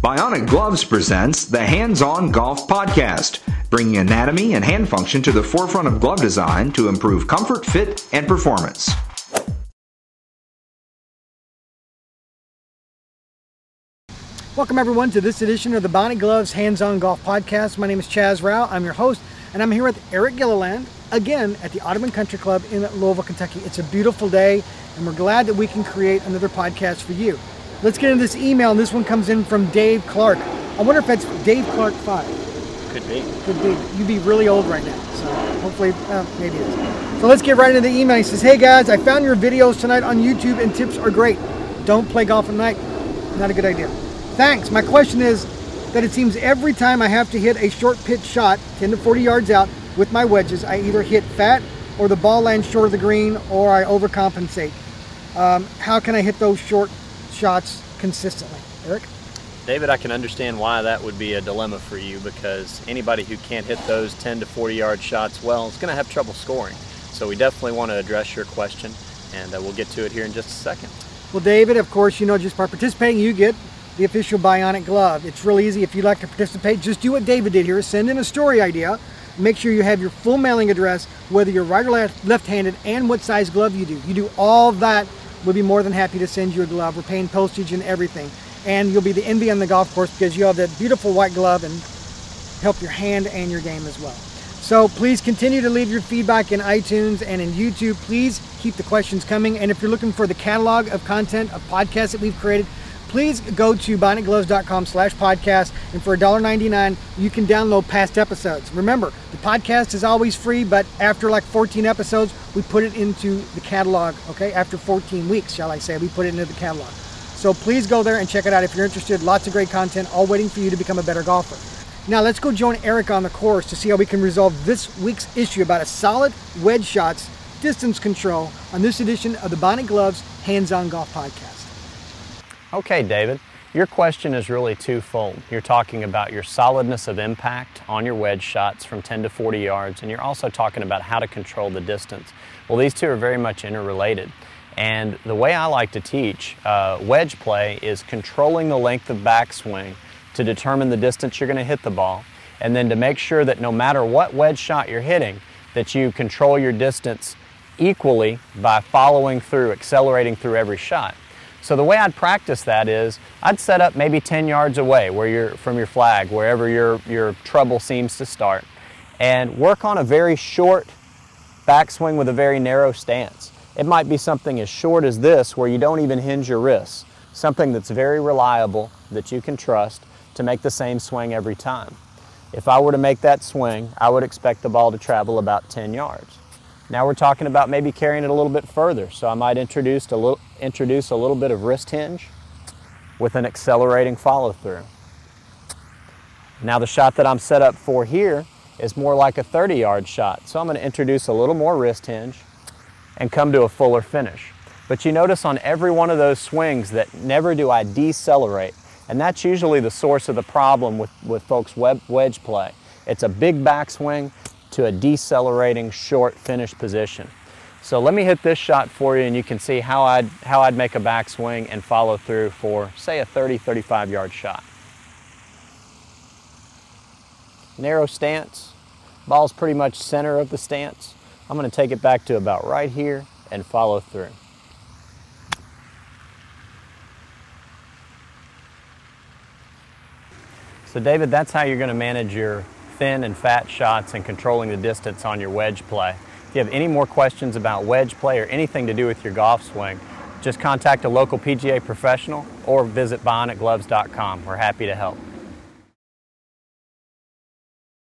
Bionic Gloves presents the Hands-On Golf Podcast, bringing anatomy and hand function to the forefront of glove design to improve comfort, fit, and performance. Welcome everyone to this edition of the Bionic Gloves Hands-On Golf Podcast. My name is Chaz Rao. I'm your host, and I'm here with Eric Gilliland, again at the Audubon Country Club in Louisville, Kentucky. It's a beautiful day, and we're glad that we can create another podcast for you. Let's get into this email, and this one comes in from Dave Clark. I wonder if that's Dave Clark 5. Could be. Could be. You'd be really old right now, so hopefully, maybe it is. So let's get right into the email. He says, hey guys, I found your videos tonight on YouTube and tips are great. Don't play golf at night. Not a good idea. Thanks. My question is that it seems every time I have to hit a short pitch shot, 10 to 40 yards out, with my wedges, I either hit fat or the ball lands short of the green or I overcompensate. How can I hit those short shots consistently? Eric? David, I can understand why that would be a dilemma for you, because anybody who can't hit those 10 to 40 yard shots well is going to have trouble scoring. So we definitely want to address your question, and we'll get to it here in just a second. Well, David, of course, you know, just by participating, you get the official Bionic glove. It's really easy. If you'd like to participate, just do what David did here. Send in a story idea. Make sure you have your full mailing address, whether you're right or left-handed, and what size glove you do. You do all that, we'll be more than happy to send you a glove. We're paying postage and everything. And you'll be the envy on the golf course because you have that beautiful white glove and help your hand and your game as well. So please continue to leave your feedback in iTunes and in YouTube. Please keep the questions coming. And if you're looking for the catalog of content of podcasts that we've created, please go to bionicgloves.com/podcast, and for $1.99 you can download past episodes. Remember, the podcast is always free, but after like 14 episodes, we put it into the catalog, okay? After 14 weeks, shall I say, we put it into the catalog. So please go there and check it out if you're interested. Lots of great content, all waiting for you to become a better golfer. Now let's go join Eric on the course to see how we can resolve this week's issue about a solid wedge shots, distance control on this edition of the Bionic Gloves Hands-On Golf Podcast. Okay, David, your question is really twofold. You're talking about your solidness of impact on your wedge shots from 10 to 40 yards, and you're also talking about how to control the distance. Well, these two are very much interrelated. And the way I like to teach wedge play is controlling the length of backswing to determine the distance you're going to hit the ball, and then to make sure that no matter what wedge shot you're hitting, that you control your distance equally by following through, accelerating through every shot. So the way I'd practice that is I'd set up maybe 10 yards away from your flag, wherever your trouble seems to start, and work on a very short backswing with a very narrow stance. It might be something as short as this where you don't even hinge your wrists, something that's very reliable that you can trust to make the same swing every time. If I were to make that swing, I would expect the ball to travel about 10 yards. Now we're talking about maybe carrying it a little bit further, so I might introduce a little bit of wrist hinge with an accelerating follow-through. Now the shot that I'm set up for here is more like a 30-yard shot, so I'm going to introduce a little more wrist hinge and come to a fuller finish. But you notice on every one of those swings that never do I decelerate, and that's usually the source of the problem with folks' wedge play. It's a big backswing to a decelerating short finish position. So let me hit this shot for you, and you can see how I'd make a backswing and follow through for, say, a 30-35 yard shot. Narrow stance, ball's pretty much center of the stance. I'm going to take it back to about right here and follow through. So David, that's how you're going to manage your thin and fat shots and controlling the distance on your wedge play. If you have any more questions about wedge play or anything to do with your golf swing, just contact a local PGA professional or visit bionicgloves.com. We're happy to help.